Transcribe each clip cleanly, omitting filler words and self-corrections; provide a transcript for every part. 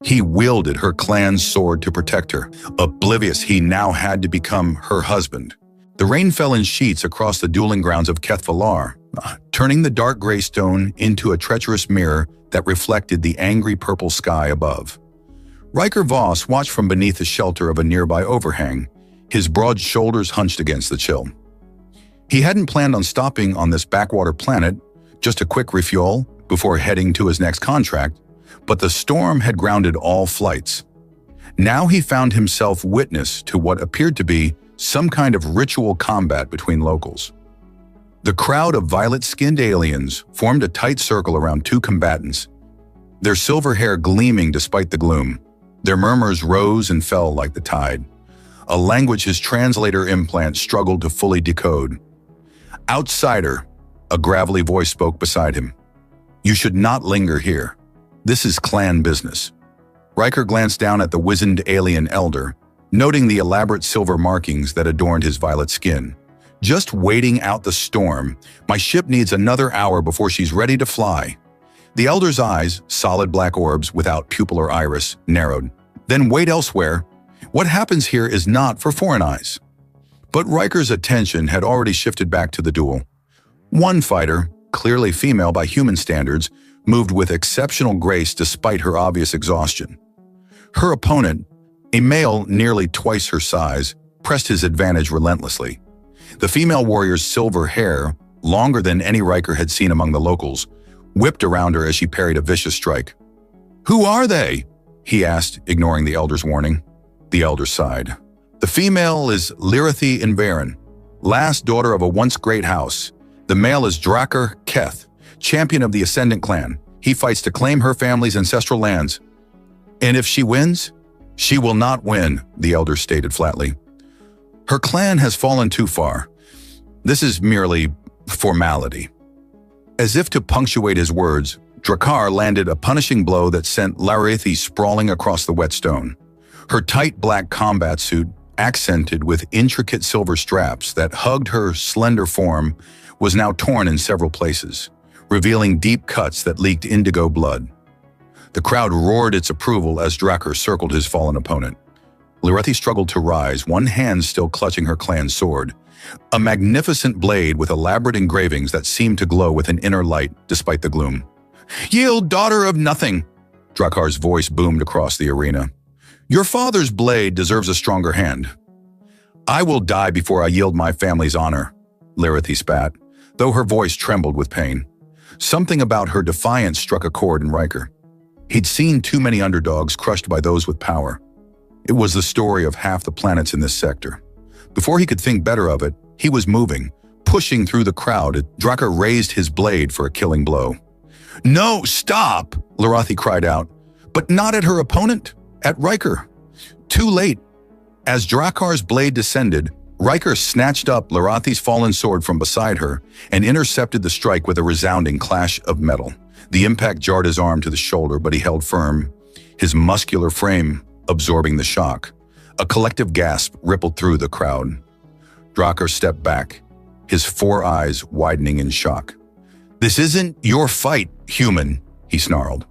He wielded her clan's sword to protect her, oblivious he now had to become her husband. The rain fell in sheets across the dueling grounds of Kethvalar, turning the dark gray stone into a treacherous mirror that reflected the angry purple sky above. Ryker Voss watched from beneath the shelter of a nearby overhang, his broad shoulders hunched against the chill. He hadn't planned on stopping on this backwater planet, just a quick refuel before heading to his next contract, but the storm had grounded all flights. Now he found himself witness to what appeared to be some kind of ritual combat between locals. The crowd of violet-skinned aliens formed a tight circle around two combatants, their silver hair gleaming despite the gloom. Their murmurs rose and fell like the tide, a language his translator implant struggled to fully decode. "Outsider," a gravelly voice spoke beside him. "You should not linger here. This is clan business." Ryker glanced down at the wizened alien elder, noting the elaborate silver markings that adorned his violet skin. "Just waiting out the storm. My ship needs another hour before she's ready to fly." The elder's eyes, solid black orbs without pupil or iris, narrowed. "Then wait elsewhere. What happens here is not for foreign eyes." But Ryker's attention had already shifted back to the duel. One fighter, clearly female by human standards, moved with exceptional grace despite her obvious exhaustion. Her opponent, a male nearly twice her size, pressed his advantage relentlessly. The female warrior's silver hair, longer than any Ryker had seen among the locals, whipped around her as she parried a vicious strike. "Who are they?" he asked, ignoring the elder's warning. The elder sighed. "The female is Lyrathi Invarin, last daughter of a once great house. The male is Drakar Keth, champion of the Ascendant clan. He fights to claim her family's ancestral lands." "And if she wins?" "She will not win," the elder stated flatly. "Her clan has fallen too far. This is merely formality." As if to punctuate his words, Drakar landed a punishing blow that sent Lyrathi sprawling across the wet stone. Her tight black combat suit, accented with intricate silver straps that hugged her slender form, was now torn in several places, revealing deep cuts that leaked indigo blood. The crowd roared its approval as Drakar circled his fallen opponent. Lyrathi struggled to rise, one hand still clutching her clan's sword, a magnificent blade with elaborate engravings that seemed to glow with an inner light despite the gloom. "Yield, daughter of nothing!" Drakar's voice boomed across the arena. "Your father's blade deserves a stronger hand." "I will die before I yield my family's honor," Lyrathi spat, though her voice trembled with pain. Something about her defiance struck a chord in Ryker. He'd seen too many underdogs crushed by those with power. It was the story of half the planets in this sector. Before he could think better of it, he was moving, pushing through the crowd. Drakar raised his blade for a killing blow. "No, stop!" Lyrathi cried out, but not at her opponent, at Ryker. Too late. As Drakar's blade descended, Ryker snatched up Lyrathi's fallen sword from beside her and intercepted the strike with a resounding clash of metal. The impact jarred his arm to the shoulder, but he held firm, his muscular frame absorbing the shock. A collective gasp rippled through the crowd. Drakar stepped back, his four eyes widening in shock. "This isn't your fight, human," he snarled.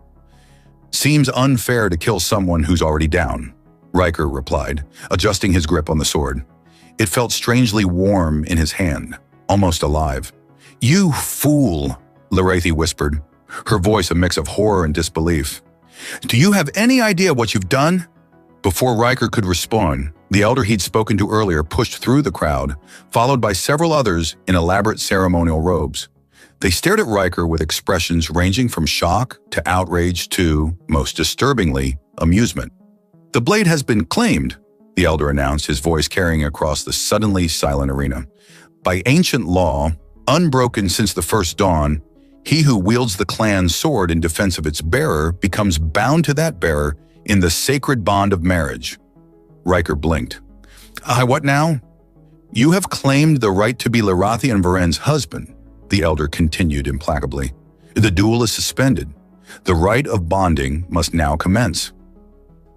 "Seems unfair to kill someone who's already down," Ryker replied, adjusting his grip on the sword. It felt strangely warm in his hand, almost alive. "You fool," Lyrathi whispered, her voice a mix of horror and disbelief. "Do you have any idea what you've done?" Before Ryker could respond, the elder he'd spoken to earlier pushed through the crowd, followed by several others in elaborate ceremonial robes. They stared at Ryker with expressions ranging from shock to outrage to, most disturbingly, amusement. "The blade has been claimed," the elder announced, his voice carrying across the suddenly silent arena. "By ancient law, unbroken since the first dawn, he who wields the clan's sword in defense of its bearer becomes bound to that bearer in the sacred bond of marriage." Ryker blinked. What now?" "You have claimed the right to be Lyrathi Invarin's husband," the elder continued implacably. "The duel is suspended. The rite of bonding must now commence."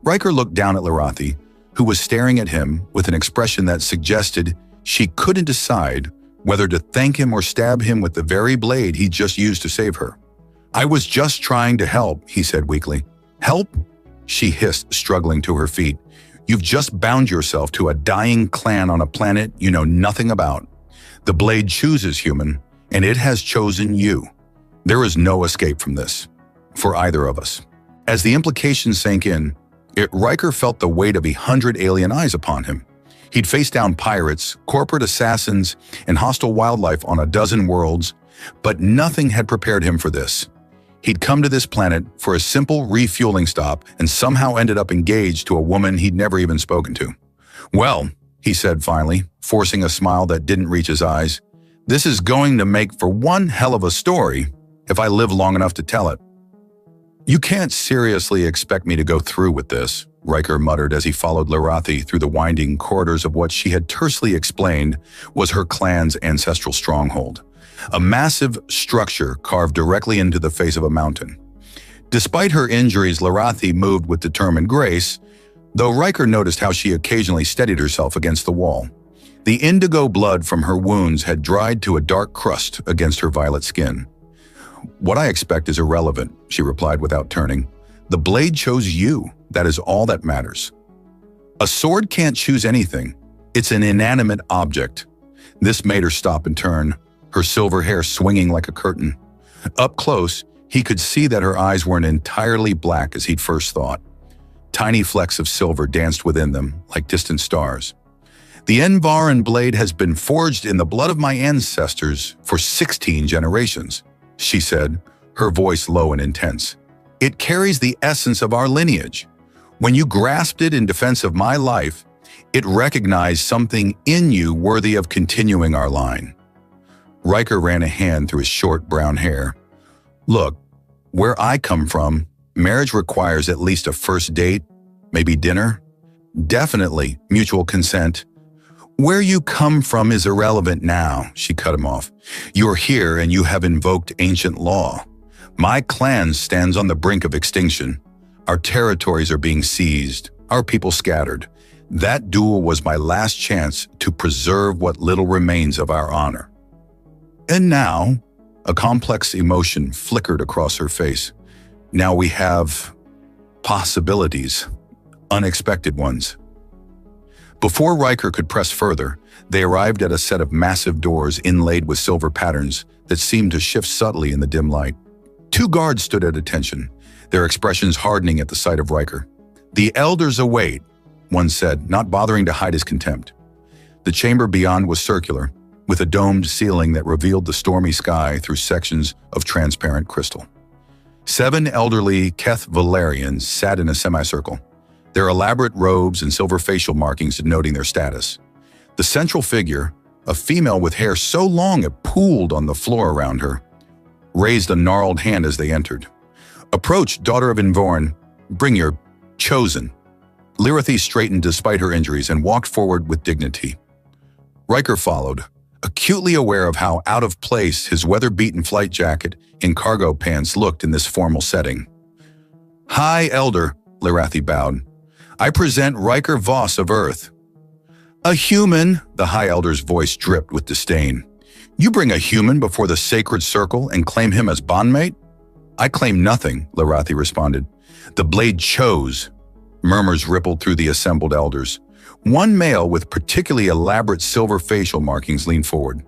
Ryker looked down at Lyrathi, who was staring at him with an expression that suggested she couldn't decide whether to thank him or stab him with the very blade he'd just used to save her. "I was just trying to help," he said weakly. "Help?" she hissed, struggling to her feet. "You've just bound yourself to a dying clan on a planet you know nothing about. The blade chooses human, and it has chosen you. There is no escape from this, for either of us." As the implications sank in, Ryker felt the weight of 100 alien eyes upon him. He'd faced down pirates, corporate assassins, and hostile wildlife on a dozen worlds, but nothing had prepared him for this. He'd come to this planet for a simple refueling stop and somehow ended up engaged to a woman he'd never even spoken to. "Well," he said finally, forcing a smile that didn't reach his eyes, "this is going to make for one hell of a story if I live long enough to tell it." "You can't seriously expect me to go through with this," Ryker muttered as he followed Larathi through the winding corridors of what she had tersely explained was her clan's ancestral stronghold, a massive structure carved directly into the face of a mountain. Despite her injuries, Larathi moved with determined grace, though Ryker noticed how she occasionally steadied herself against the wall. The indigo blood from her wounds had dried to a dark crust against her violet skin. "What I expect is irrelevant," she replied without turning. "The blade chose you. That is all that matters." "A sword can't choose anything. It's an inanimate object." This made her stop and turn, her silver hair swinging like a curtain. Up close, he could see that her eyes weren't entirely black as he'd first thought. Tiny flecks of silver danced within them, like distant stars. "The Envaran blade has been forged in the blood of my ancestors for 16 generations, she said, her voice low and intense. "It carries the essence of our lineage. When you grasped it in defense of my life, it recognized something in you worthy of continuing our line." Ryker ran a hand through his short brown hair. "Look, where I come from, marriage requires at least a first date, maybe dinner. Definitely mutual consent. Where you come from is irrelevant now," she cut him off. "You're here and you have invoked ancient law. My clan stands on the brink of extinction. Our territories are being seized, our people scattered. That duel was my last chance to preserve what little remains of our honor." And now, a complex emotion flickered across her face. "Now we have possibilities, unexpected ones." Before Ryker could press further, they arrived at a set of massive doors inlaid with silver patterns that seemed to shift subtly in the dim light. Two guards stood at attention, their expressions hardening at the sight of Ryker. "The elders await," one said, not bothering to hide his contempt. The chamber beyond was circular, with a domed ceiling that revealed the stormy sky through sections of transparent crystal. 7 elderly Keth Valerians sat in a semicircle, their elaborate robes and silver facial markings denoting their status. The central figure, a female with hair so long it pooled on the floor around her, raised a gnarled hand as they entered. "Approach, daughter of Envaran. Bring your chosen." Larathi straightened despite her injuries and walked forward with dignity. Ryker followed, acutely aware of how out of place his weather-beaten flight jacket and cargo pants looked in this formal setting. "High Elder," Larathi bowed. "I present Ryker Voss of Earth." "A human," the High Elder's voice dripped with disdain. "You bring a human before the sacred circle and claim him as bondmate?" "I claim nothing," Larathi responded. "The blade chose." Murmurs rippled through the assembled elders. One male with particularly elaborate silver facial markings leaned forward.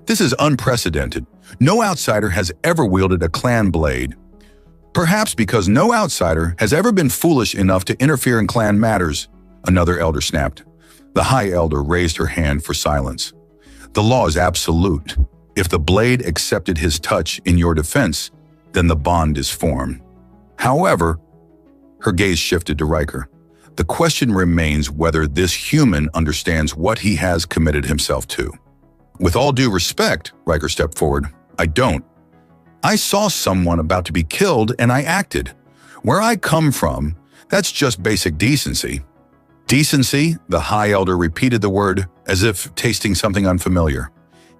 "This is unprecedented. No outsider has ever wielded a clan blade." "Perhaps because no outsider has ever been foolish enough to interfere in clan matters," another elder snapped. The High Elder raised her hand for silence. "The law is absolute. If the blade accepted his touch in your defense, then the bond is formed. However," her gaze shifted to Ryker, "the question remains whether this human understands what he has committed himself to." "With all due respect," Ryker stepped forward, "I don't. I saw someone about to be killed and I acted. Where I come from, that's just basic decency." "Decency?" The High Elder repeated the word as if tasting something unfamiliar.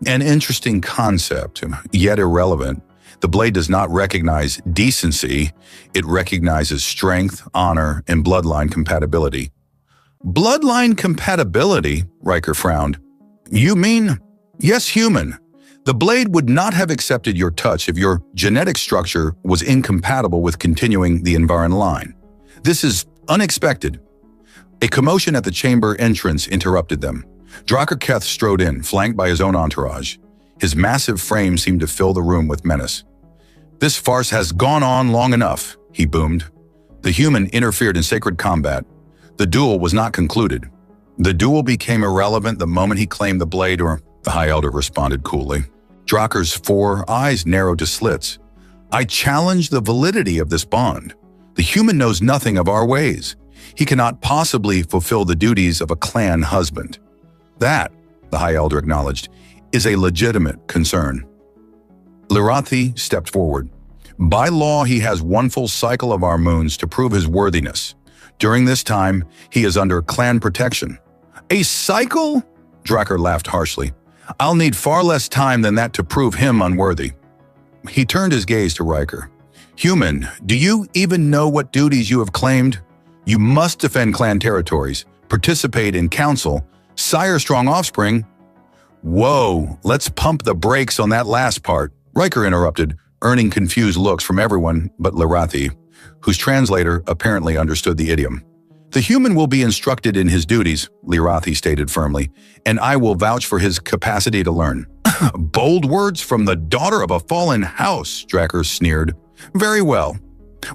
"An interesting concept, yet irrelevant. The blade does not recognize decency. It recognizes strength, honor, and bloodline compatibility." "Bloodline compatibility?" Ryker frowned. "You mean?" "Yes, human. The blade would not have accepted your touch if your genetic structure was incompatible with continuing the Envaran line. This is unexpected. A commotion at the chamber entrance interrupted them. Ryker Keth strode in, flanked by his own entourage. His massive frame seemed to fill the room with menace. "This farce has gone on long enough," he boomed. The human interfered in sacred combat. The duel was not concluded. The duel became irrelevant the moment he claimed the blade, or the High Elder responded coolly. Ryker's 4 eyes narrowed to slits. "I challenge the validity of this bond. The human knows nothing of our ways. He cannot possibly fulfill the duties of a clan husband." "That," the High Elder acknowledged, "is a legitimate concern." Lyrathi stepped forward. "By law, he has 1 full cycle of our moons to prove his worthiness. During this time, he is under clan protection." "A cycle?" Ryker laughed harshly. "I'll need far less time than that to prove him unworthy." He turned his gaze to Ryker. "Human, do you even know what duties you have claimed? You must defend clan territories, participate in council, sire strong offspring." "Whoa, let's pump the brakes on that last part," Ryker interrupted, earning confused looks from everyone but Lyrathi, whose translator apparently understood the idiom. "The human will be instructed in his duties," Lyrathi stated firmly, "and I will vouch for his capacity to learn." "Bold words from the daughter of a fallen house," Ryker sneered. "Very well.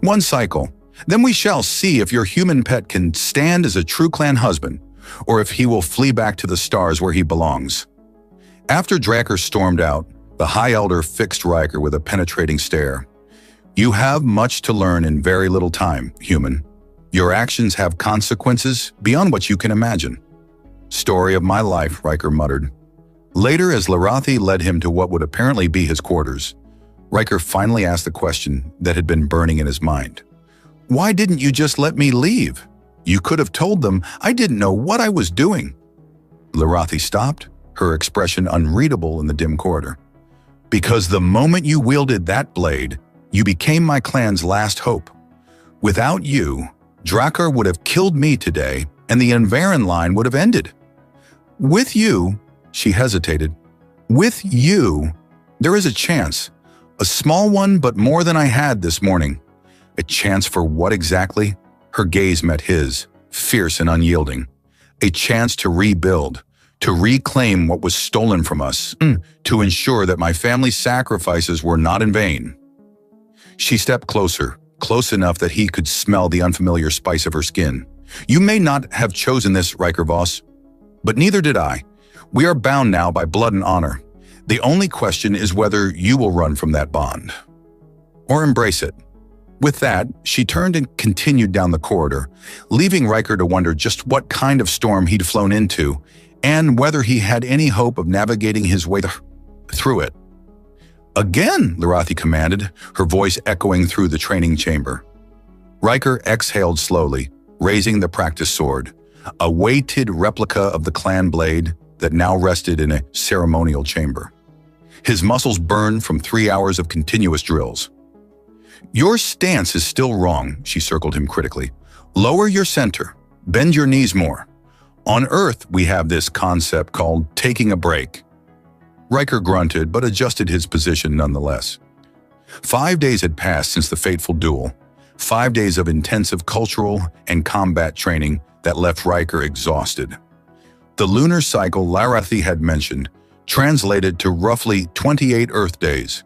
1 cycle. Then we shall see if your human pet can stand as a true clan husband, or if he will flee back to the stars where he belongs." After Ryker stormed out, the High Elder fixed Ryker with a penetrating stare. "You have much to learn in very little time, human. Your actions have consequences beyond what you can imagine." "Story of my life," Ryker muttered. Later, as Lyrathi led him to what would apparently be his quarters, Ryker finally asked the question that had been burning in his mind. "Why didn't you just let me leave? You could have told them I didn't know what I was doing." Lyrathi stopped, her expression unreadable in the dim corridor. "Because the moment you wielded that blade, you became my clan's last hope. Without you, Ryker would have killed me today, and the Envarin line would have ended. With you," she hesitated, "with you, there is a chance. A small one, but more than I had this morning." "A chance for what exactly?" Her gaze met his, fierce and unyielding. "A chance to rebuild, to reclaim what was stolen from us, to ensure that my family's sacrifices were not in vain." She stepped closer, close enough that he could smell the unfamiliar spice of her skin. "You may not have chosen this, Ryker Voss, but neither did I. We are bound now by blood and honor. The only question is whether you will run from that bond, or embrace it." With that, she turned and continued down the corridor, leaving Ryker to wonder just what kind of storm he'd flown into, and whether he had any hope of navigating his way through it. "Again," Lyrathi commanded, her voice echoing through the training chamber. Ryker exhaled slowly, raising the practice sword, a weighted replica of the clan blade that now rested in a ceremonial chamber. His muscles burned from 3 hours of continuous drills. "Your stance is still wrong," she circled him critically. "Lower your center. Bend your knees more. On Earth, we have this concept called taking a break." Ryker grunted, but adjusted his position nonetheless. 5 days had passed since the fateful duel, 5 days of intensive cultural and combat training that left Ryker exhausted. The lunar cycle Lyrathi had mentioned translated to roughly 28 Earth days,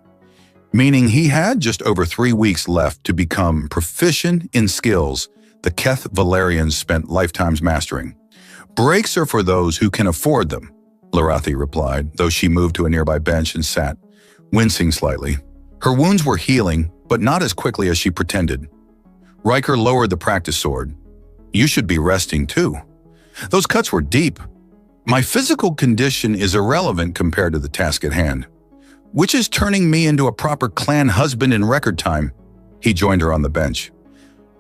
meaning he had just over 3 weeks left to become proficient in skills the Keth Valerians spent lifetimes mastering. "Breaks are for those who can afford them," Lyrathi replied, though she moved to a nearby bench and sat, wincing slightly. Her wounds were healing, but not as quickly as she pretended. Ryker lowered the practice sword. "You should be resting too. Those cuts were deep. My physical condition is irrelevant compared to the task at hand, which is turning me into a proper clan husband in record time." He joined her on the bench.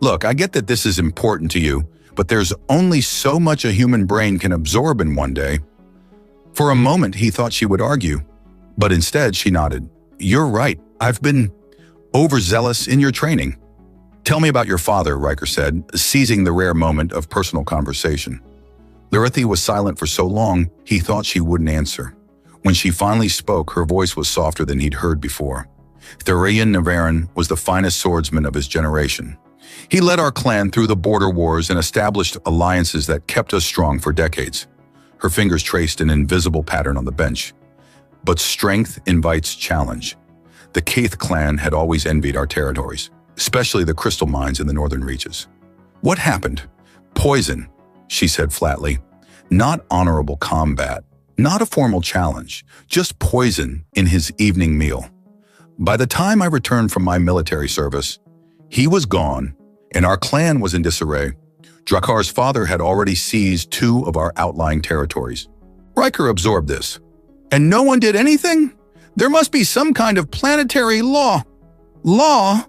"Look, I get that this is important to you, but there's only so much a human brain can absorb in one day." For a moment, he thought she would argue, but instead she nodded. "You're right. I've been overzealous in your training." "Tell me about your father," Ryker said, seizing the rare moment of personal conversation. Lyrathi was silent for so long, he thought she wouldn't answer. When she finally spoke, her voice was softer than he'd heard before. Therian Nevarin was the finest swordsman of his generation. He led our clan through the border wars and established alliances that kept us strong for decades. Her fingers traced an invisible pattern on the bench. But strength invites challenge. The Keith clan had always envied our territories, especially the crystal mines in the northern reaches. What happened? Poison, she said flatly. Not honorable combat, not a formal challenge, just poison in his evening meal. By the time I returned from my military service, he was gone, and our clan was in disarray. Drakar's father had already seized 2 of our outlying territories. Ryker absorbed this. And no one did anything? There must be some kind of planetary law. Law?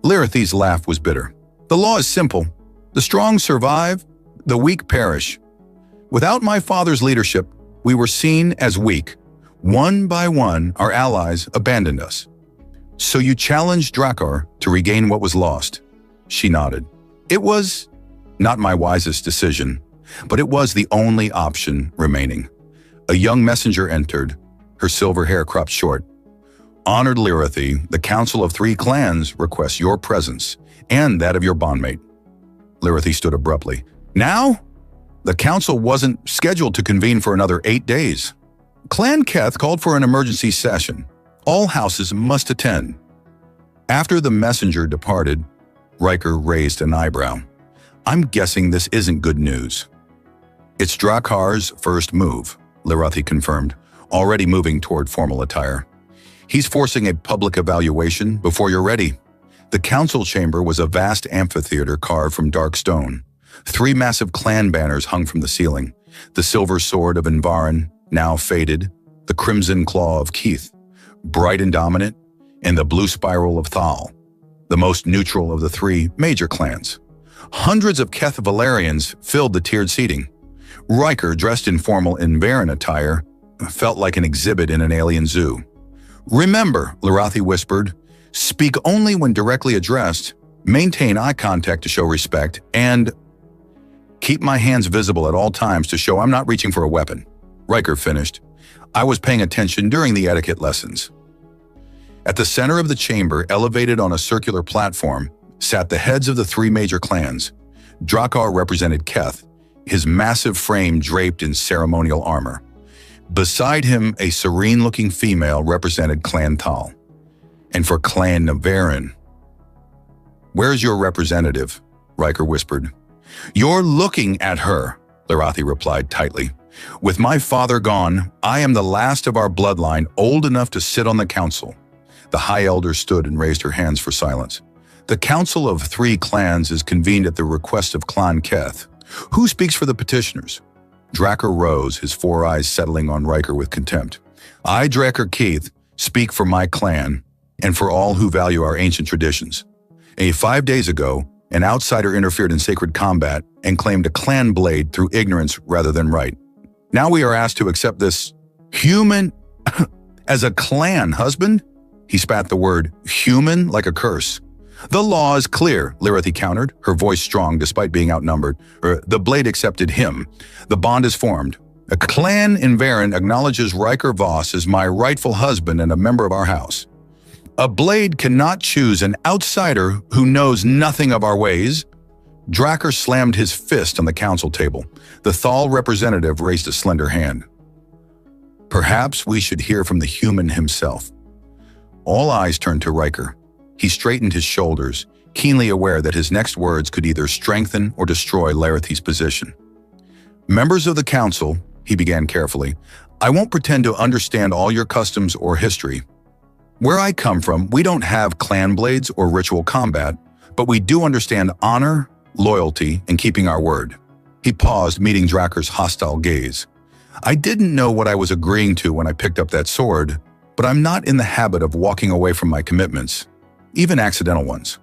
Lirathi's laugh was bitter. The law is simple. The strong survive, the weak perish. Without my father's leadership, we were seen as weak. One by one, our allies abandoned us. So you challenged Drakar to regain what was lost. She nodded. It was not my wisest decision, but it was the only option remaining. A young messenger entered, her silver hair cropped short. Honored Lirathi, the Council of 3 Clans requests your presence and that of your bondmate. Lirathi stood abruptly. Now? The council wasn't scheduled to convene for another 8 days. Clan Keth called for an emergency session. All houses must attend. After the messenger departed, Ryker raised an eyebrow. I'm guessing this isn't good news. It's Drakar's first move, Lirathi confirmed, already moving toward formal attire. He's forcing a public evaluation before you're ready. The council chamber was a vast amphitheater carved from dark stone. 3 massive clan banners hung from the ceiling. The silver sword of Envarin, now faded, the crimson claw of Keith, bright and dominant, and the blue spiral of Thal, the most neutral of the 3 major clans. Hundreds of Keth Valerians filled the tiered seating. Ryker, dressed in formal Envarin attire, felt like an exhibit in an alien zoo. Remember, Lirathi whispered, speak only when directly addressed, maintain eye contact to show respect, and keep my hands visible at all times to show I'm not reaching for a weapon. Ryker finished. I was paying attention during the etiquette lessons. At the center of the chamber, elevated on a circular platform, sat the heads of the 3 major clans. Drakar represented Keth, his massive frame draped in ceremonial armor. Beside him, a serene-looking female represented Clan Thal. And for Clan Navarin, where's your representative? Ryker whispered. You're looking at her, Lirathi replied tightly. With my father gone, I am the last of our bloodline old enough to sit on the council. The High Elder stood and raised her hands for silence. The Council of 3 Clans is convened at the request of Clan Keth. Who speaks for the petitioners? Drakar rose, his 4 eyes settling on Ryker with contempt. I, Drakar Keith, speak for my clan and for all who value our ancient traditions. 5 days ago, an outsider interfered in sacred combat and claimed a clan blade through ignorance rather than right. Now we are asked to accept this human as a clan husband? He spat the word human like a curse. The law is clear, Lirathi countered, her voice strong despite being outnumbered. The blade accepted him. The bond is formed. A clan in Varen acknowledges Ryker Voss as my rightful husband and a member of our house. A blade cannot choose an outsider who knows nothing of our ways. Drakar slammed his fist on the council table. The Thal representative raised a slender hand. Perhaps we should hear from the human himself. All eyes turned to Ryker. He straightened his shoulders, keenly aware that his next words could either strengthen or destroy Lirathi's position. Members of the council, he began carefully, I won't pretend to understand all your customs or history. Where I come from, we don't have clan blades or ritual combat, but we do understand honor, loyalty, and keeping our word. He paused, meeting Drakar's hostile gaze. I didn't know what I was agreeing to when I picked up that sword, but I'm not in the habit of walking away from my commitments, even accidental ones.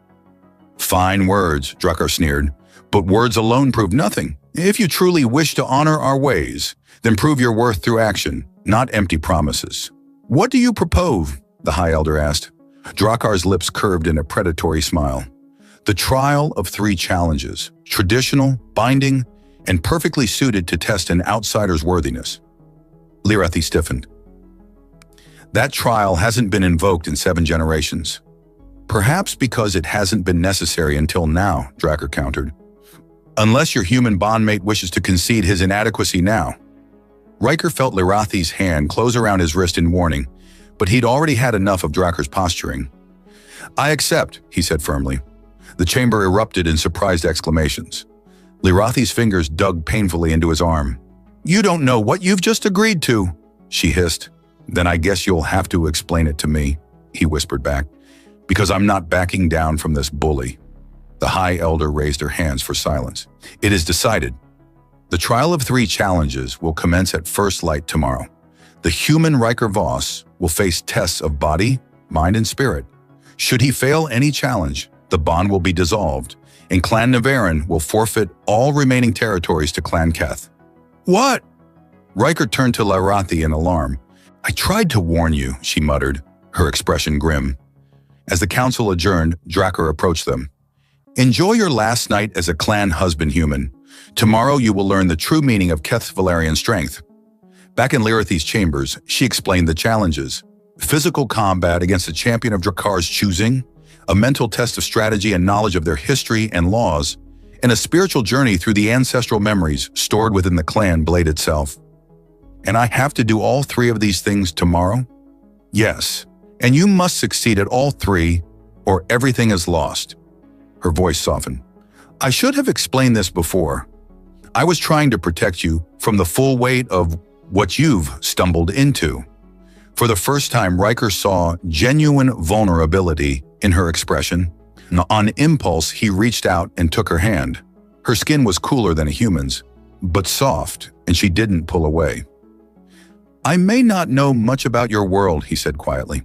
Fine words, Drakar sneered, but words alone prove nothing. If you truly wish to honor our ways, then prove your worth through action, not empty promises. What do you propose? The High Elder asked. Drakar's lips curved in a predatory smile. The trial of 3 challenges, traditional, binding, and perfectly suited to test an outsider's worthiness. Lirathi stiffened. That trial hasn't been invoked in 7 generations. Perhaps because it hasn't been necessary until now, Dracker countered. Unless your human bondmate wishes to concede his inadequacy now. Ryker felt Lirathi's hand close around his wrist in warning, but he'd already had enough of Dracker's posturing. I accept, he said firmly. The chamber erupted in surprised exclamations. Lirathi's fingers dug painfully into his arm. You don't know what you've just agreed to, she hissed. Then I guess you'll have to explain it to me, he whispered back, because I'm not backing down from this bully. The High Elder raised her hands for silence. It is decided. The trial of 3 challenges will commence at first light tomorrow. The human Ryker Voss will face tests of body, mind, and spirit. Should he fail any challenge, the bond will be dissolved, and Clan Navarin will forfeit all remaining territories to Clan Keth. What? Ryker turned to Lirathi in alarm. I tried to warn you, she muttered, her expression grim. As the council adjourned, Dracker approached them. Enjoy your last night as a clan husband human. Tomorrow you will learn the true meaning of Keth's Valerian strength. Back in Lirathi's chambers, she explained the challenges. Physical combat against a champion of Drakar's choosing, a mental test of strategy and knowledge of their history and laws, and a spiritual journey through the ancestral memories stored within the clan blade itself. And I have to do all 3 of these things tomorrow? Yes, and you must succeed at all 3, or everything is lost. Her voice softened. I should have explained this before. I was trying to protect you from the full weight of what you've stumbled into. For the first time, Ryker saw genuine vulnerability in her expression. On impulse, he reached out and took her hand. Her skin was cooler than a human's, but soft, and she didn't pull away. I may not know much about your world, he said quietly,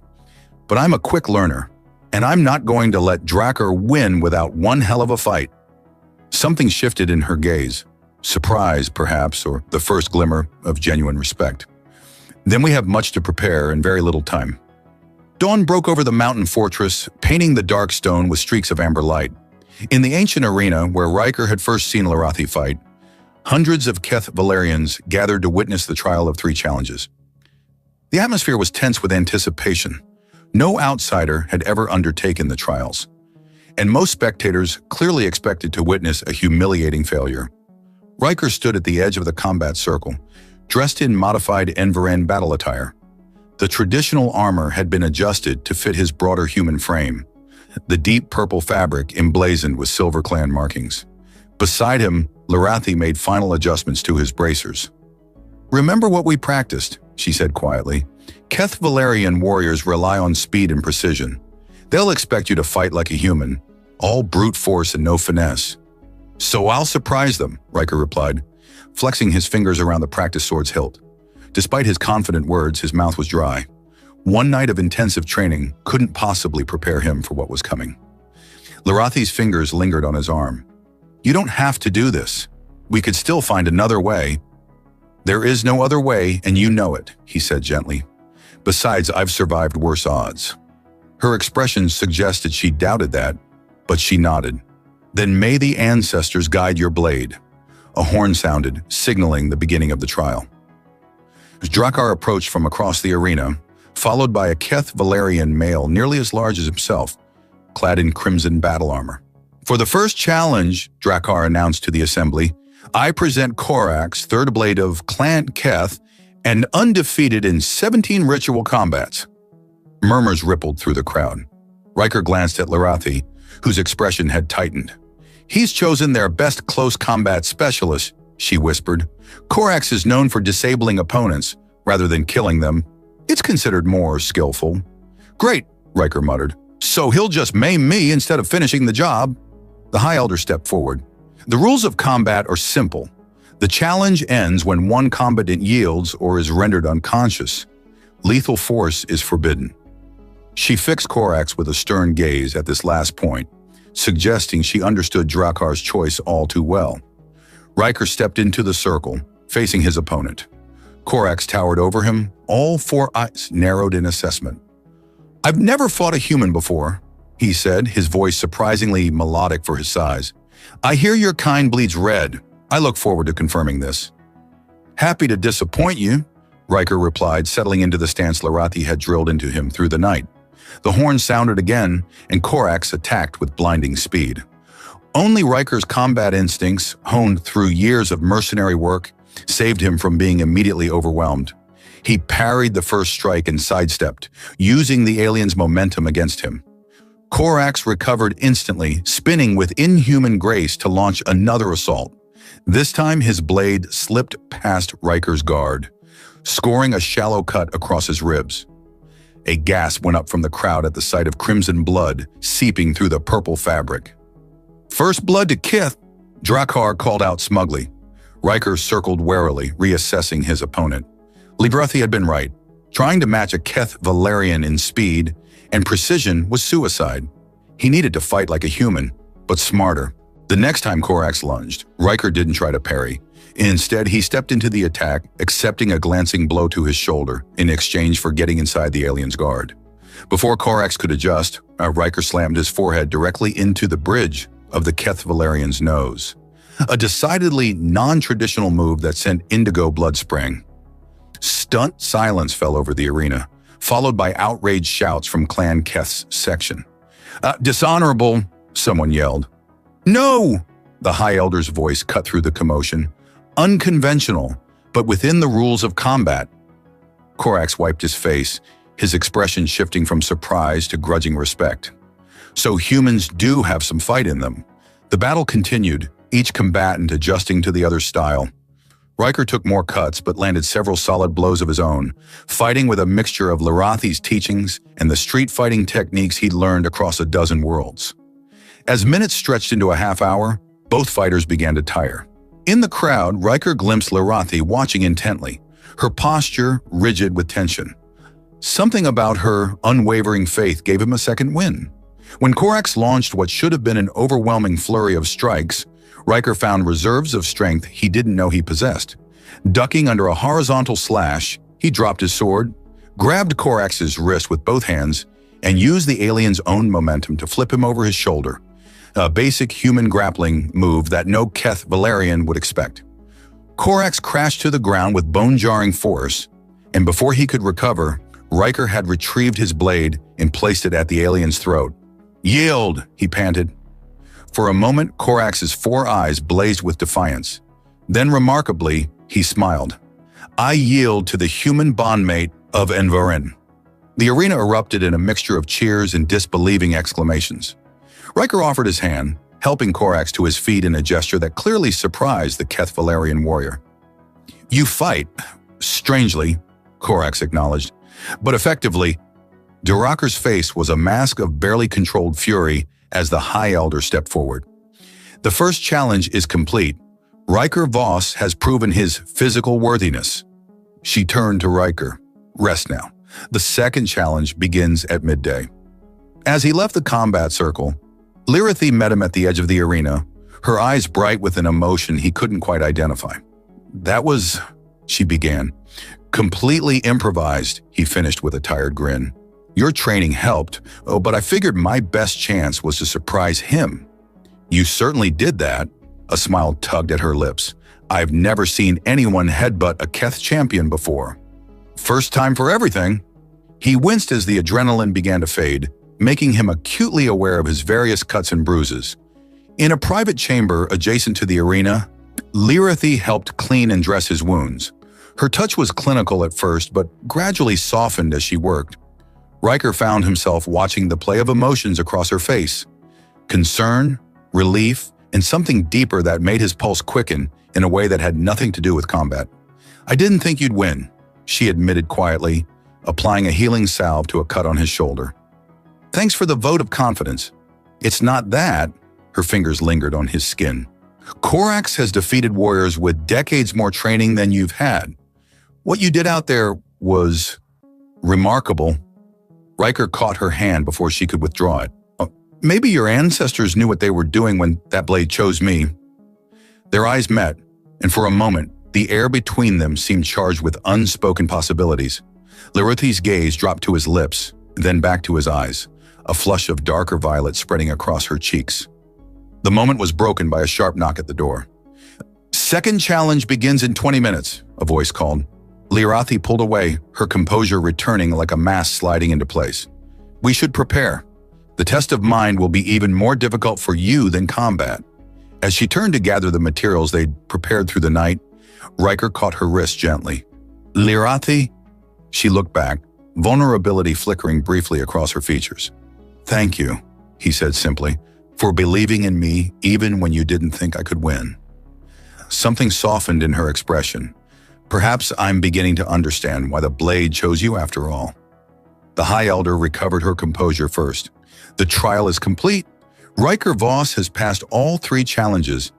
but I'm a quick learner, and I'm not going to let Dracker win without one hell of a fight. Something shifted in her gaze. Surprise, perhaps, or the first glimmer of genuine respect. Then we have much to prepare and very little time. Dawn broke over the mountain fortress, painting the dark stone with streaks of amber light. In the ancient arena where Ryker had first seen Lirathi fight, hundreds of Keth Valerians gathered to witness the trial of 3 challenges. The atmosphere was tense with anticipation. No outsider had ever undertaken the trials, and most spectators clearly expected to witness a humiliating failure. Ryker stood at the edge of the combat circle, dressed in modified Enveran battle attire. The traditional armor had been adjusted to fit his broader human frame, the deep purple fabric emblazoned with silver clan markings. Beside him, Lirathi made final adjustments to his bracers. Remember what we practiced, she said quietly. Keth Valerian warriors rely on speed and precision. They'll expect you to fight like a human, all brute force and no finesse. So I'll surprise them, Ryker replied, flexing his fingers around the practice sword's hilt. Despite his confident words, his mouth was dry. One night of intensive training couldn't possibly prepare him for what was coming. Lirathi's fingers lingered on his arm. You don't have to do this. We could still find another way. There is no other way, and you know it, he said gently. Besides, I've survived worse odds. Her expression suggested she doubted that, but she nodded. Then may the ancestors guide your blade. A horn sounded, signaling the beginning of the trial. As Drakkar approached from across the arena, followed by a Keth Valerian male nearly as large as himself, clad in crimson battle armor. For the first challenge, Drakkar announced to the assembly, I present Korax, third blade of Clan Keth, and undefeated in 17 ritual combats. Murmurs rippled through the crowd. Ryker glanced at Lirathi, whose expression had tightened. He's chosen their best close combat specialist, she whispered. Korax is known for disabling opponents rather than killing them. It's considered more skillful. Great, Ryker muttered. So he'll just maim me instead of finishing the job. The High Elder stepped forward. The rules of combat are simple. The challenge ends when one combatant yields or is rendered unconscious. Lethal force is forbidden. She fixed Korax with a stern gaze at this last point, suggesting she understood Drakkar's choice all too well. Ryker stepped into the circle, facing his opponent. Korax towered over him, all 4 eyes narrowed in assessment. I've never fought a human before, he said, his voice surprisingly melodic for his size. I hear your kind bleeds red. I look forward to confirming this. Happy to disappoint you, Ryker replied, settling into the stance Lirathi had drilled into him through the night. The horn sounded again, and Korax attacked with blinding speed. Only Ryker's combat instincts, honed through years of mercenary work, saved him from being immediately overwhelmed. He parried the first strike and sidestepped, using the alien's momentum against him. Korax recovered instantly, spinning with inhuman grace to launch another assault. This time his blade slipped past Ryker's guard, scoring a shallow cut across his ribs. A gasp went up from the crowd at the sight of crimson blood seeping through the purple fabric. "First blood to Kith," Drakkar called out smugly. Ryker circled warily, reassessing his opponent. Liberathi had been right. Trying to match a Keth Valerian in speed and precision was suicide. He needed to fight like a human, but smarter. The next time Korax lunged, Ryker didn't try to parry. Instead, he stepped into the attack, accepting a glancing blow to his shoulder in exchange for getting inside the alien's guard. Before Korax could adjust, Ryker slammed his forehead directly into the bridge of the Keth Valerian's nose. A decidedly non-traditional move that sent indigo blood spraying. Stunned silence fell over the arena, followed by outraged shouts from Clan Keth's section. "Dishonorable," someone yelled. "No!" The High Elder's voice cut through the commotion. "Unconventional, but within the rules of combat." Korax wiped his face, his expression shifting from surprise to grudging respect. So humans do have some fight in them. The battle continued, each combatant adjusting to the other's style. Ryker took more cuts but landed several solid blows of his own, fighting with a mixture of Lirathi's teachings and the street fighting techniques he'd learned across a dozen worlds. As minutes stretched into a half hour, both fighters began to tire. In the crowd, Ryker glimpsed Lirathi watching intently, her posture rigid with tension. Something about her unwavering faith gave him a second win. When Korax launched what should have been an overwhelming flurry of strikes, Ryker found reserves of strength he didn't know he possessed. Ducking under a horizontal slash, he dropped his sword, grabbed Korax's wrist with both hands, and used the alien's own momentum to flip him over his shoulder, a basic human grappling move that no Keth Valerian would expect. Korax crashed to the ground with bone-jarring force, and before he could recover, Ryker had retrieved his blade and placed it at the alien's throat. "Yield," he panted. For a moment, Korax's four eyes blazed with defiance. Then, remarkably, he smiled. "I yield to the human bondmate of Envarin." The arena erupted in a mixture of cheers and disbelieving exclamations. Ryker offered his hand, helping Korax to his feet in a gesture that clearly surprised the Keth Valerian warrior. "You fight, strangely," Korax acknowledged, "but effectively." Durakkar's face was a mask of barely controlled fury as the High Elder stepped forward. "The first challenge is complete. Ryker Voss has proven his physical worthiness." She turned to Ryker. "Rest now. The second challenge begins at midday." As he left the combat circle, Lirathi met him at the edge of the arena, her eyes bright with an emotion he couldn't quite identify. "That was," she began. "Completely improvised," he finished with a tired grin. "Your training helped, but I figured my best chance was to surprise him." "You certainly did that." A smile tugged at her lips. "I've never seen anyone headbutt a Keth champion before." "First time for everything." He winced as the adrenaline began to fade, making him acutely aware of his various cuts and bruises. In a private chamber adjacent to the arena, Lirathi helped clean and dress his wounds. Her touch was clinical at first, but gradually softened as she worked. Ryker found himself watching the play of emotions across her face. Concern, relief, and something deeper that made his pulse quicken in a way that had nothing to do with combat. "I didn't think you'd win," she admitted quietly, applying a healing salve to a cut on his shoulder. "Thanks for the vote of confidence." "It's not that," her fingers lingered on his skin. "Korax has defeated warriors with decades more training than you've had. What you did out there was remarkable." Ryker caught her hand before she could withdraw it. "Maybe your ancestors knew what they were doing when that blade chose me." Their eyes met, and for a moment, the air between them seemed charged with unspoken possibilities. Lirathi's gaze dropped to his lips, then back to his eyes, a flush of darker violet spreading across her cheeks. The moment was broken by a sharp knock at the door. "Second challenge begins in 20 minutes, a voice called. Lirathi pulled away, her composure returning like a mask sliding into place. We should prepare. The test of mind will be even more difficult for you than combat." As she turned to gather the materials they'd prepared through the night, Ryker caught her wrist gently. "Lirathi?" She looked back, vulnerability flickering briefly across her features. "Thank you," he said simply, "for believing in me even when you didn't think I could win." Something softened in her expression. "Perhaps I'm beginning to understand why the blade chose you after all." The High Elder recovered her composure first. "The trial is complete. Ryker Voss has passed all 3 challenges.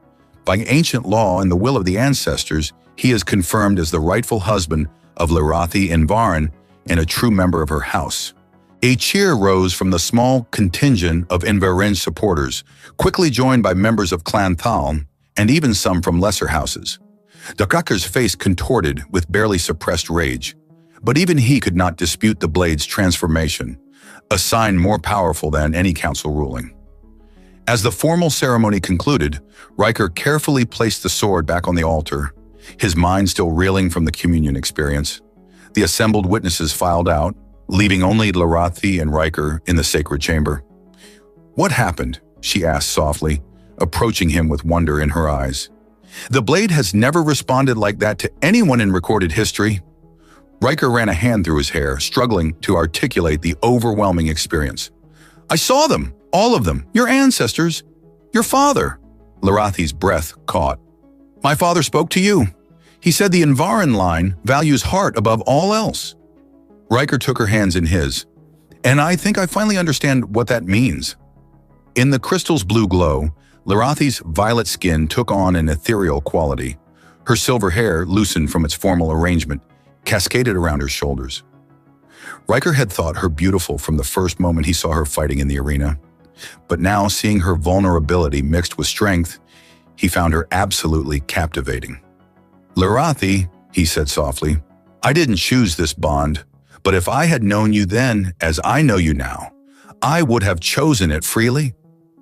By ancient law and the will of the ancestors, he is confirmed as the rightful husband of Lirathi Invarin and a true member of her house." A cheer rose from the small contingent of Invarin's supporters, quickly joined by members of Clan Thal and even some from lesser houses. Ryker's face contorted with barely suppressed rage, but even he could not dispute the blade's transformation, a sign more powerful than any council ruling. As the formal ceremony concluded, Ryker carefully placed the sword back on the altar, his mind still reeling from the communion experience. The assembled witnesses filed out, leaving only Lirathi and Ryker in the sacred chamber. "What happened?" she asked softly, approaching him with wonder in her eyes. "The blade has never responded like that to anyone in recorded history." Ryker ran a hand through his hair, struggling to articulate the overwhelming experience. "I saw them, all of them, your ancestors, your father." Lirathi's breath caught. "My father spoke to you. He said the Invarin line values heart above all else." Ryker took her hands in his. "And I think I finally understand what that means." In the crystal's blue glow, Lirathi's violet skin took on an ethereal quality. Her silver hair, loosened from its formal arrangement, cascaded around her shoulders. Ryker had thought her beautiful from the first moment he saw her fighting in the arena. But now, seeing her vulnerability mixed with strength, he found her absolutely captivating. "Lirathi," he said softly, "I didn't choose this bond, but if I had known you then as I know you now, I would have chosen it freely."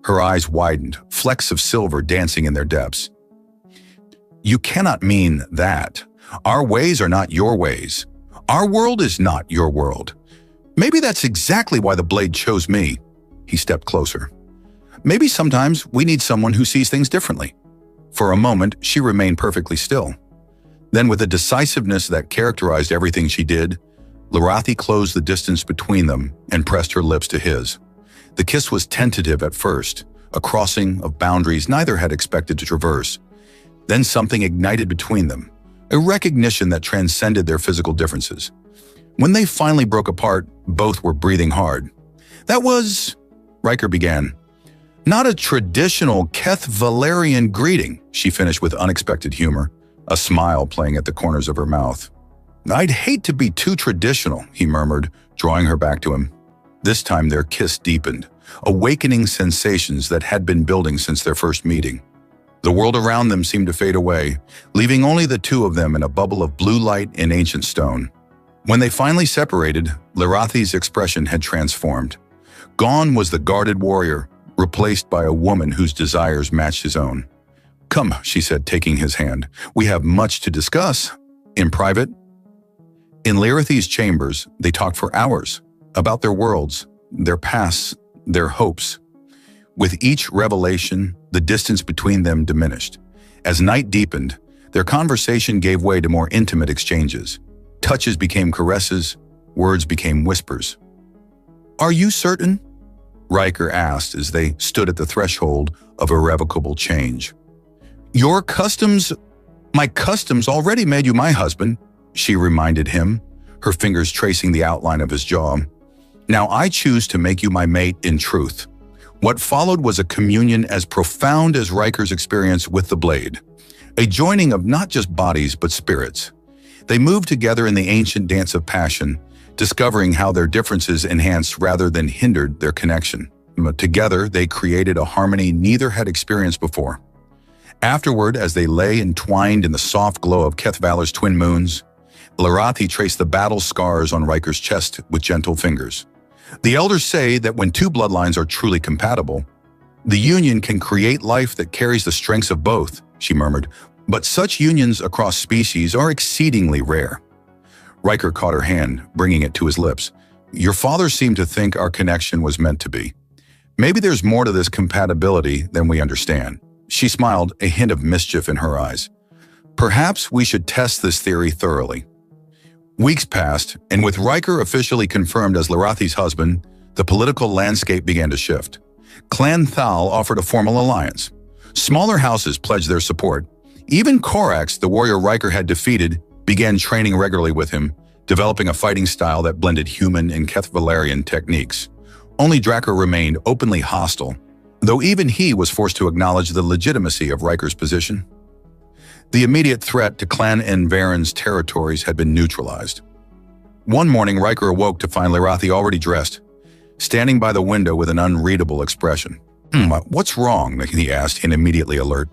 Her eyes widened, flecks of silver dancing in their depths. "You cannot mean that. Our ways are not your ways. Our world is not your world. Maybe that's exactly why the blade chose me." He stepped closer. "Maybe sometimes we need someone who sees things differently." For a moment, she remained perfectly still. Then, with a decisiveness that characterized everything she did, Lirathi closed the distance between them and pressed her lips to his. The kiss was tentative at first, a crossing of boundaries neither had expected to traverse. Then something ignited between them, a recognition that transcended their physical differences. When they finally broke apart, both were breathing hard. "That was," Ryker began. "Not a traditional Keth Valerian greeting," she finished with unexpected humor, a smile playing at the corners of her mouth. "I'd hate to be too traditional," he murmured, drawing her back to him. This time their kiss deepened, awakening sensations that had been building since their first meeting. The world around them seemed to fade away, leaving only the two of them in a bubble of blue light in ancient stone. When they finally separated, Lirathi's expression had transformed. Gone was the guarded warrior, replaced by a woman whose desires matched his own. "Come," she said, taking his hand. "We have much to discuss. In private?" In Lirathi's chambers, they talked for hours, about their worlds, their pasts, their hopes. With each revelation, the distance between them diminished. As night deepened, their conversation gave way to more intimate exchanges. Touches became caresses, words became whispers. "Are you certain?" Ryker asked as they stood at the threshold of irrevocable change. "Your customs, my customs already made you my husband," she reminded him, her fingers tracing the outline of his jaw. "Now I choose to make you my mate in truth." What followed was a communion as profound as Ryker's experience with the blade, a joining of not just bodies but spirits. They moved together in the ancient dance of passion, discovering how their differences enhanced rather than hindered their connection. Together, they created a harmony neither had experienced before. Afterward, as they lay entwined in the soft glow of Keth Valor's twin moons, Lirathi traced the battle scars on Ryker's chest with gentle fingers. "The elders say that when two bloodlines are truly compatible, the union can create life that carries the strengths of both," she murmured, "but such unions across species are exceedingly rare." Ryker caught her hand, bringing it to his lips. Your father seemed to think our connection was meant to be. Maybe there's more to this compatibility than we understand. She smiled, a hint of mischief in her eyes. Perhaps we should test this theory thoroughly. Weeks passed, and with Ryker officially confirmed as Lirathi's husband, the political landscape began to shift. Clan Thal offered a formal alliance. Smaller houses pledged their support. Even Korax, the warrior Ryker had defeated, began training regularly with him, developing a fighting style that blended human and Keth-Valerian techniques. Only Drakkar remained openly hostile, though even he was forced to acknowledge the legitimacy of Ryker's position. The immediate threat to Clan Envarin's territories had been neutralized. One morning, Ryker awoke to find Lirathi already dressed, standing by the window with an unreadable expression. What's wrong?" he asked, immediately alert.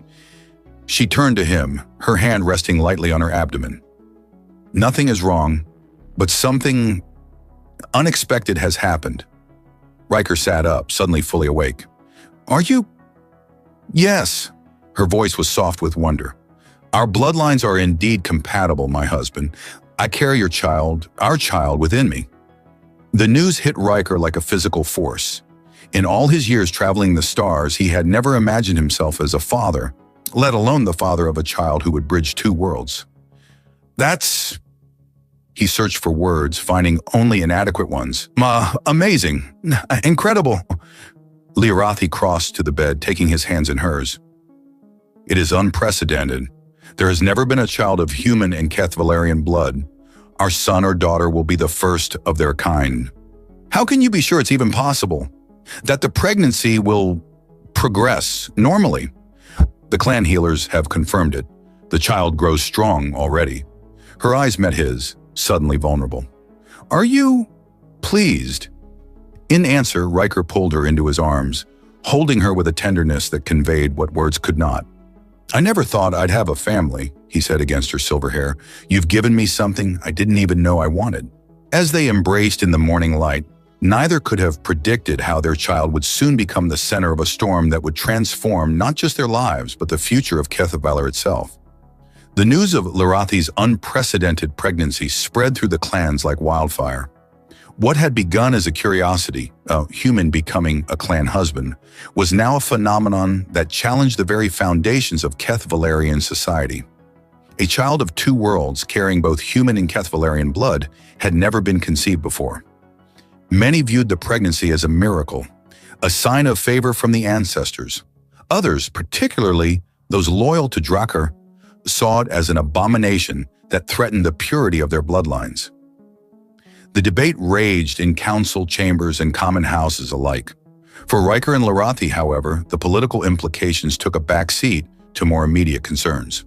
She turned to him, her hand resting lightly on her abdomen. "Nothing is wrong, but something unexpected has happened." Ryker sat up, suddenly fully awake. "Are you?" "Yes." Her voice was soft with wonder. "Our bloodlines are indeed compatible, my husband. I carry your child, our child, within me." The news hit Ryker like a physical force. In all his years traveling the stars, he had never imagined himself as a father, let alone the father of a child who would bridge two worlds. "That's..." He searched for words, finding only inadequate ones. Amazing. Incredible." Lirathi crossed to the bed, taking his hands in hers. "It is unprecedented. There has never been a child of human and Keth-Valerian blood. Our son or daughter will be the first of their kind." "How can you be sure it's even possible? That the pregnancy will progress normally?" "The clan healers have confirmed it. The child grows strong already." Her eyes met his, suddenly vulnerable. "Are you pleased?" In answer, Ryker pulled her into his arms, holding her with a tenderness that conveyed what words could not. "I never thought I'd have a family," he said against her silver hair. "You've given me something I didn't even know I wanted." As they embraced in the morning light, neither could have predicted how their child would soon become the center of a storm that would transform not just their lives, but the future of Keth-Valor itself. The news of Lirathi's unprecedented pregnancy spread through the clans like wildfire. What had begun as a curiosity, a human becoming a clan husband, was now a phenomenon that challenged the very foundations of Keth-Valerian society. A child of two worlds carrying both human and Keth-Valerian blood had never been conceived before. Many viewed the pregnancy as a miracle, a sign of favor from the ancestors. Others, particularly those loyal to Drakkar, saw it as an abomination that threatened the purity of their bloodlines. The debate raged in council chambers and common houses alike. For Ryker and Lirathi, however, the political implications took a back seat to more immediate concerns.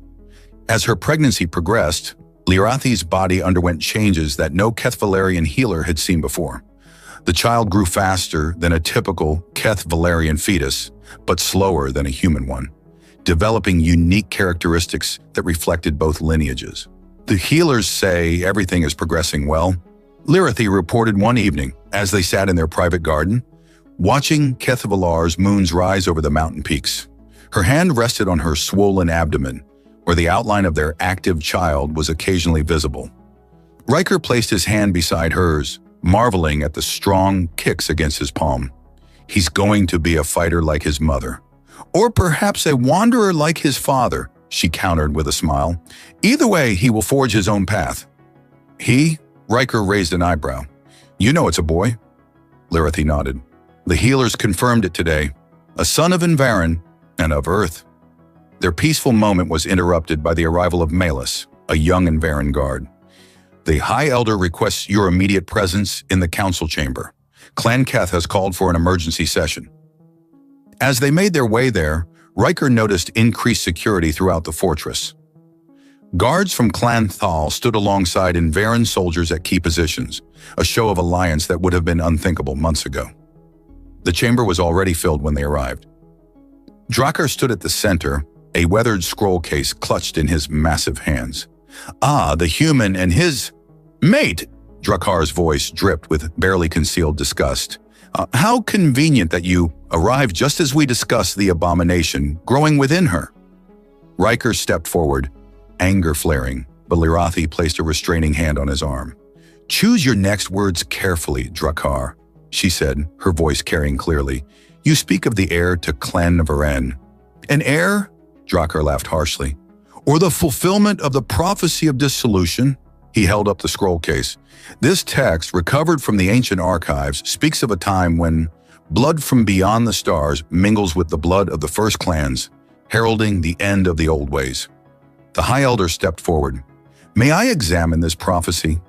As her pregnancy progressed, Lirathi's body underwent changes that no Keth-Valerian healer had seen before. The child grew faster than a typical Keth-Valerian fetus, but slower than a human one, developing unique characteristics that reflected both lineages. "The healers say everything is progressing well," Lirathi reported one evening as they sat in their private garden, watching Keth-Valar's moons rise over the mountain peaks. Her hand rested on her swollen abdomen, where the outline of their active child was occasionally visible. Ryker placed his hand beside hers, marveling at the strong kicks against his palm. "He's going to be a fighter like his mother. Or perhaps a wanderer like his father," she countered with a smile. "Either way, he will forge his own path." "He?" Ryker raised an eyebrow. "You know it's a boy." Lirathi nodded. "The healers confirmed it today. A son of Envarin and of Earth." Their peaceful moment was interrupted by the arrival of Malus, a young Envarin guard. "The High Elder requests your immediate presence in the council chamber. Clan Keth has called for an emergency session." As they made their way there, Ryker noticed increased security throughout the fortress. Guards from Clan Thal stood alongside Envarin soldiers at key positions, a show of alliance that would have been unthinkable months ago. The chamber was already filled when they arrived. Drakkar stood at the center, a weathered scroll case clutched in his massive hands. "Ah, the human and his mate!" Drakkar's voice dripped with barely concealed disgust. "How convenient that you arrived just as we discussed the abomination growing within her." Ryker stepped forward, anger flaring, but Lirathi placed a restraining hand on his arm. "Choose your next words carefully, Drakkar," she said, her voice carrying clearly. "You speak of the heir to Clan Varen." "An heir?" Drakkar laughed harshly. "Or the fulfillment of the prophecy of dissolution?" He held up the scroll case. "This text, recovered from the ancient archives, speaks of a time when blood from beyond the stars mingles with the blood of the first clans, heralding the end of the old ways." The High Elder stepped forward. "May I examine this prophecy?"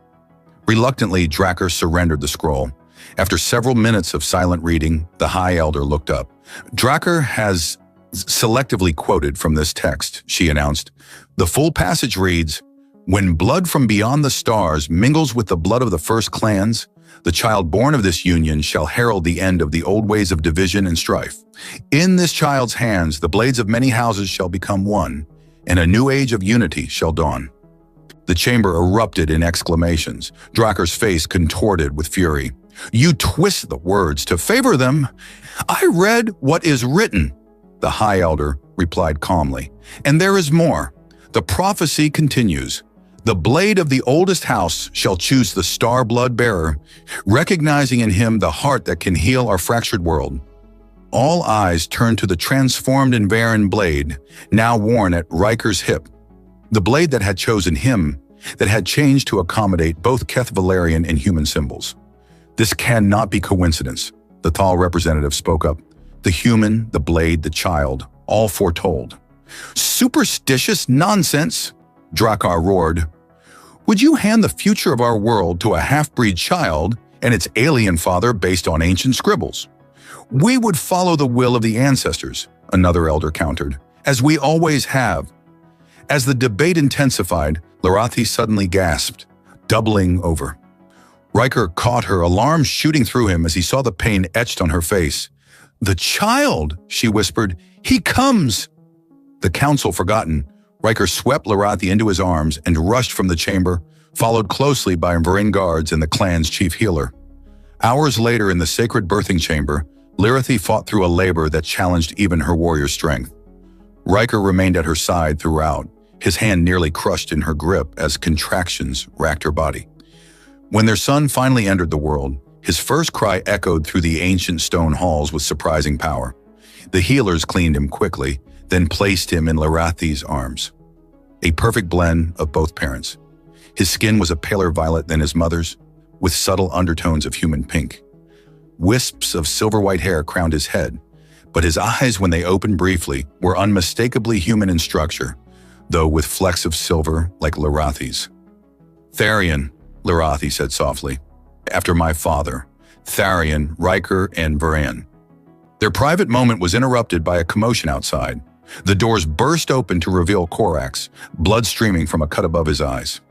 Reluctantly, Drakkar surrendered the scroll. After several minutes of silent reading, the High Elder looked up. "Drakkar has selectively quoted from this text," she announced. "The full passage reads, 'When blood from beyond the stars mingles with the blood of the first clans, the child born of this union shall herald the end of the old ways of division and strife. In this child's hands the blades of many houses shall become one, and a new age of unity shall dawn.'" The chamber erupted in exclamations. Drakkar's face contorted with fury. "You twist the words to favor them. I read what is written," the High Elder replied calmly. "And there is more. The prophecy continues. The blade of the oldest house shall choose the star blood bearer, recognizing in him the heart that can heal our fractured world." All eyes turned to the transformed Envarin blade, now worn at Ryker's hip. The blade that had chosen him, that had changed to accommodate both Keth Valerian and human symbols. "This cannot be coincidence," the tall representative spoke up. "The human, the blade, the child, all foretold." "Superstitious nonsense," Drakkar roared. "Would you hand the future of our world to a half-breed child and its alien father based on ancient scribbles?" "We would follow the will of the ancestors," another elder countered, "as we always have." As the debate intensified, Larathi suddenly gasped, doubling over. Ryker caught her, alarm shooting through him as he saw the pain etched on her face. "The child," she whispered. "He comes!" The council forgotten, Ryker swept Larathi into his arms and rushed from the chamber, followed closely by Varin guards and the clan's chief healer. Hours later in the sacred birthing chamber, Larathi fought through a labor that challenged even her warrior strength. Ryker remained at her side throughout, his hand nearly crushed in her grip as contractions racked her body. When their son finally entered the world, his first cry echoed through the ancient stone halls with surprising power. The healers cleaned him quickly, then placed him in Larathi's arms. A perfect blend of both parents. His skin was a paler violet than his mother's, with subtle undertones of human pink. Wisps of silver-white hair crowned his head, but his eyes, when they opened briefly, were unmistakably human in structure, though with flecks of silver like Larathi's. "Tharian," Larathi said softly, "after my father, Tharian, Ryker, and Varan." Their private moment was interrupted by a commotion outside. The doors burst open to reveal Korax, blood streaming from a cut above his eyes.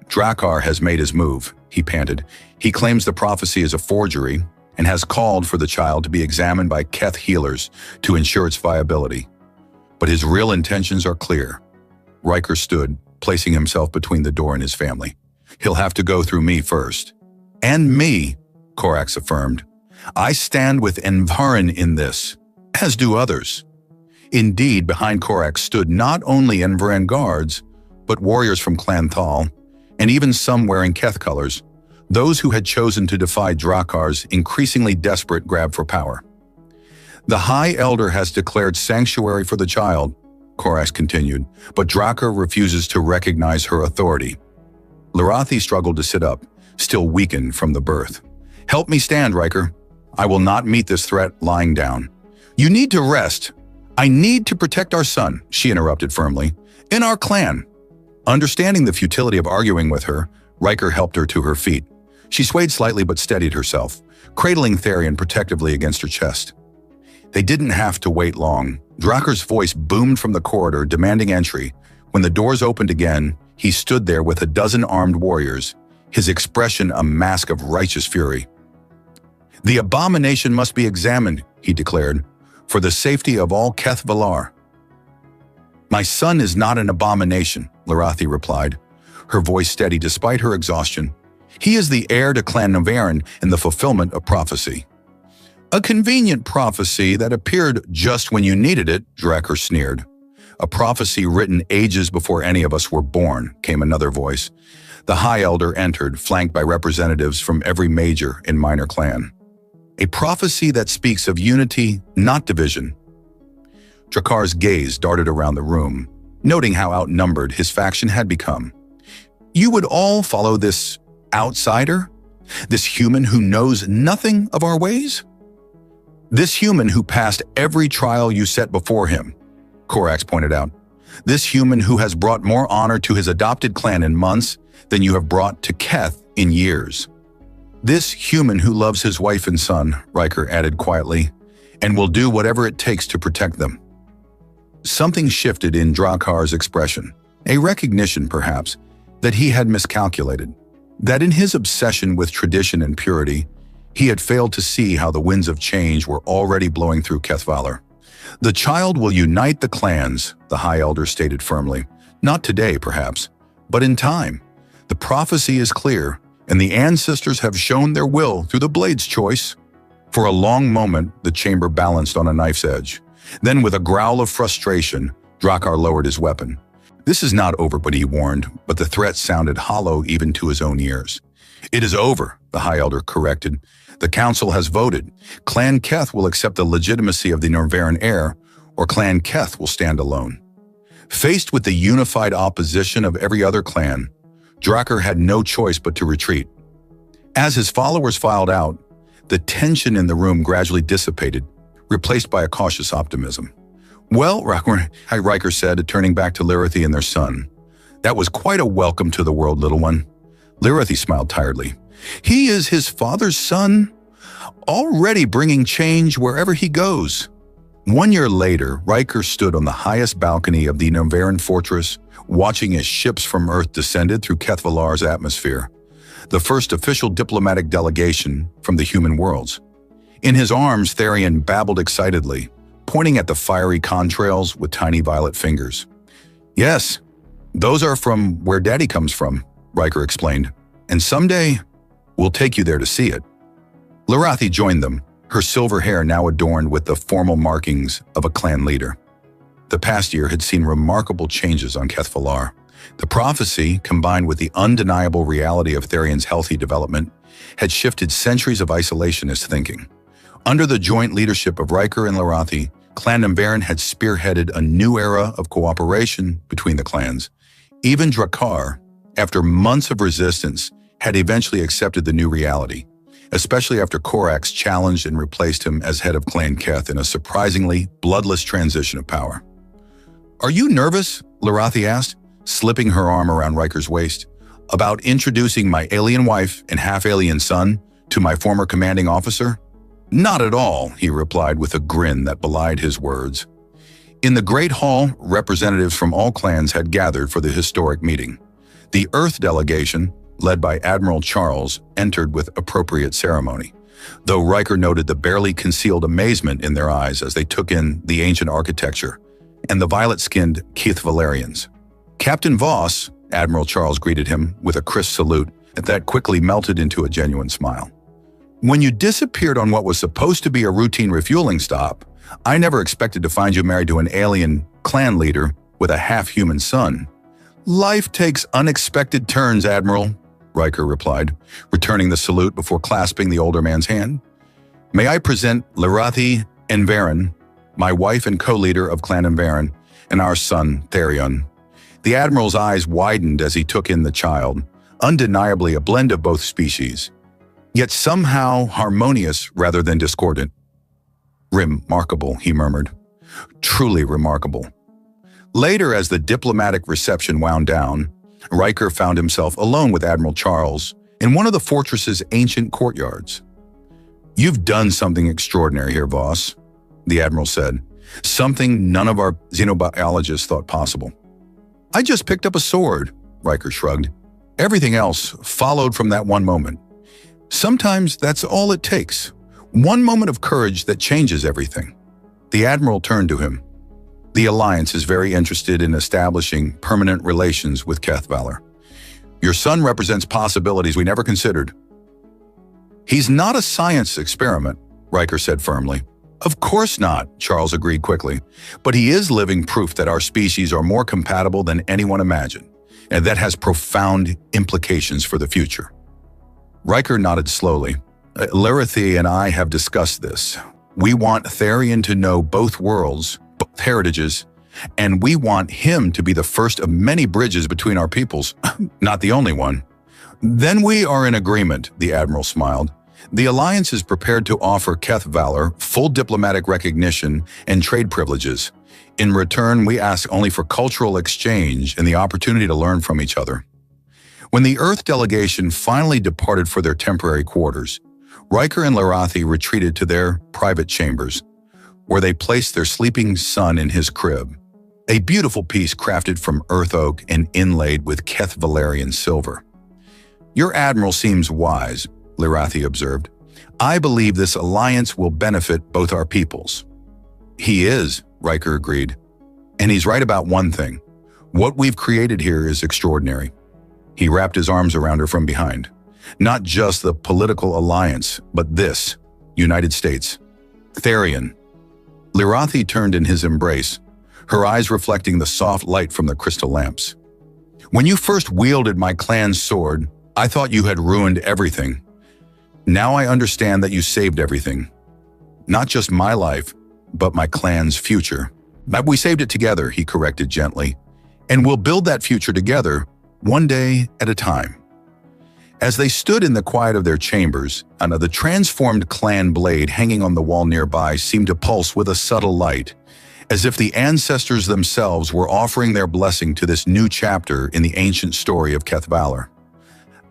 "Drakkar has made his move," he panted. "He claims the prophecy is a forgery and has called for the child to be examined by Keth healers to ensure its viability. But his real intentions are clear." Ryker stood, placing himself between the door and his family. "He'll have to go through me first." "And me," Korax affirmed. "I stand with Envarin in this, as do others." Indeed, behind Korax stood not only Envarin guards, but warriors from Clan Thal, and even some wearing Keth colors, those who had chosen to defy Drakkar's increasingly desperate grab for power. "The High Elder has declared sanctuary for the child," Korax continued, "but Drakkar refuses to recognize her authority." Larathi struggled to sit up, still weakened from the birth. "Help me stand, Ryker. I will not meet this threat lying down." "You need to rest. I need to protect our son," she interrupted firmly. "In our clan." Understanding the futility of arguing with her, Ryker helped her to her feet. She swayed slightly but steadied herself, cradling Tharian protectively against her chest. They didn't have to wait long. Drakkar's voice boomed from the corridor, demanding entry. When the doors opened again, he stood there with a dozen armed warriors, his expression a mask of righteous fury. "The abomination must be examined," he declared, "for the safety of all Keth Valar." "My son is not an abomination," Larathi replied, her voice steady despite her exhaustion. "He is the heir to Clan Navarin and the fulfillment of prophecy." "A convenient prophecy that appeared just when you needed it," Drakkar sneered. A prophecy written ages before any of us were born, came another voice. The High Elder entered, flanked by representatives from every major and minor clan. A prophecy that speaks of unity, not division. Drakar's gaze darted around the room, noting how outnumbered his faction had become. You would all follow this outsider? This human who knows nothing of our ways? This human who passed every trial you set before him, Korax pointed out. This human who has brought more honor to his adopted clan in months than you have brought to Keth in years. This human who loves his wife and son, Ryker added quietly, and will do whatever it takes to protect them. Something shifted in Drakar's expression, a recognition, perhaps, that he had miscalculated, that in his obsession with tradition and purity, he had failed to see how the winds of change were already blowing through Kethvalar. The child will unite the clans, the High Elder stated firmly. Not today, perhaps, but in time. The prophecy is clear, and the ancestors have shown their will through the blade's choice. For a long moment, the chamber balanced on a knife's edge. Then, with a growl of frustration, Drakar lowered his weapon. This is not over, but he warned, but the threat sounded hollow even to his own ears. It is over, the High Elder corrected. The council has voted. Clan Keth will accept the legitimacy of the Norvaran heir, or Clan Keth will stand alone. Faced with the unified opposition of every other clan, Drakar had no choice but to retreat. As his followers filed out, the tension in the room gradually dissipated, replaced by a cautious optimism. Well, Ryker said, turning back to Lyrathi and their son. That was quite a welcome to the world, little one. Lyrathi smiled tiredly. He is his father's son, already bringing change wherever he goes. 1 year later, Ryker stood on the highest balcony of the Norvaran fortress, watching as ships from Earth descended through Kethvalar's atmosphere, the first official diplomatic delegation from the human worlds. In his arms, Therion babbled excitedly, pointing at the fiery contrails with tiny violet fingers. Yes, those are from where Daddy comes from, Ryker explained, and someday we'll take you there to see it. Lyrathi joined them, her silver hair now adorned with the formal markings of a clan leader. The past year had seen remarkable changes on Kethvalar. The prophecy, combined with the undeniable reality of Therion's healthy development, had shifted centuries of isolationist thinking. Under the joint leadership of Ryker and Lyrathi, Clan Norvaran had spearheaded a new era of cooperation between the clans. Even Drakar, after months of resistance, had eventually accepted the new reality, especially after Korax challenged and replaced him as head of Clan Keth in a surprisingly bloodless transition of power. Are you nervous? Lyrathi asked, slipping her arm around Ryker's waist, about introducing my alien wife and half-alien son to my former commanding officer? Not at all, he replied with a grin that belied his words. In the Great Hall, representatives from all clans had gathered for the historic meeting. The Earth delegation, led by Admiral Charles, entered with appropriate ceremony, though Ryker noted the barely concealed amazement in their eyes as they took in the ancient architecture and the violet-skinned Kethvalarians. Captain Voss, Admiral Charles greeted him with a crisp salute that quickly melted into a genuine smile. When you disappeared on what was supposed to be a routine refueling stop, I never expected to find you married to an alien clan leader with a half-human son. Life takes unexpected turns, Admiral, Ryker replied, returning the salute before clasping the older man's hand. May I present Lyrathi Envaran, my wife and co-leader of Clan Envaran, and our son, Therion. The Admiral's eyes widened as he took in the child, undeniably a blend of both species, yet somehow harmonious rather than discordant. Remarkable, he murmured. Truly remarkable. Later, as the diplomatic reception wound down, Ryker found himself alone with Admiral Charles in one of the fortress's ancient courtyards. You've done something extraordinary here, Voss, the Admiral said, something none of our xenobiologists thought possible. I just picked up a sword, Ryker shrugged. Everything else followed from that one moment. Sometimes that's all it takes. One moment of courage that changes everything. The Admiral turned to him. The Alliance is very interested in establishing permanent relations with Kethvalar. Your son represents possibilities we never considered. He's not a science experiment, Ryker said firmly. Of course not, Charles agreed quickly. But he is living proof that our species are more compatible than anyone imagined, and that has profound implications for the future. Ryker nodded slowly. Larathi and I have discussed this. We want Therian to know both worlds, both heritages, and we want him to be the first of many bridges between our peoples, not the only one. Then we are in agreement, the Admiral smiled. The Alliance is prepared to offer Keth Valor full diplomatic recognition and trade privileges. In return, we ask only for cultural exchange and the opportunity to learn from each other. When the Earth delegation finally departed for their temporary quarters, Ryker and Larathi retreated to their private chambers, where they placed their sleeping son in his crib, a beautiful piece crafted from earth oak and inlaid with Keth Valerian silver. Your Admiral seems wise, Larathi observed. I believe this alliance will benefit both our peoples. He is, Ryker agreed. And he's right about one thing. What we've created here is extraordinary. He wrapped his arms around her from behind. Not just the political alliance, but this, United States. Therian. Larathi turned in his embrace, her eyes reflecting the soft light from the crystal lamps. When you first wielded my clan's sword, I thought you had ruined everything. Now I understand that you saved everything. Not just my life, but my clan's future. But we saved it together, he corrected gently. And we'll build that future together, one day at a time. As they stood in the quiet of their chambers, the transformed clan blade hanging on the wall nearby seemed to pulse with a subtle light, as if the ancestors themselves were offering their blessing to this new chapter in the ancient story of Keth Valor.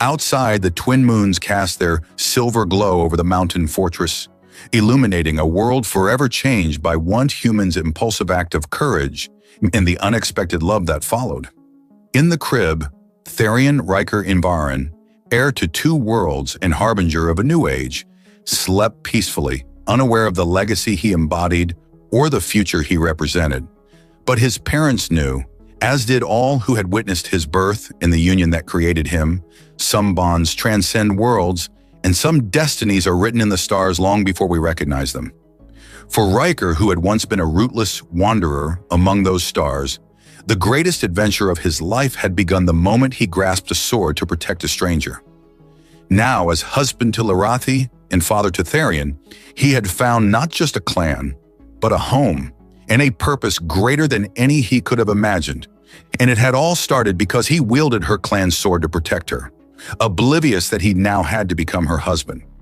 Outside, the twin moons cast their silver glow over the mountain fortress, illuminating a world forever changed by one human's impulsive act of courage and the unexpected love that followed. In the crib, Therian Ryker Invaran, heir to two worlds and harbinger of a new age, slept peacefully, unaware of the legacy he embodied or the future he represented. But his parents knew, as did all who had witnessed his birth and the union that created him. Some bonds transcend worlds, and some destinies are written in the stars long before we recognize them. For Ryker, who had once been a rootless wanderer among those stars, the greatest adventure of his life had begun the moment he grasped a sword to protect a stranger. Now, as husband to Larathi and father to Therian, he had found not just a clan, but a home and a purpose greater than any he could have imagined. And it had all started because he wielded her clan's sword to protect her, oblivious that he now had to become her husband.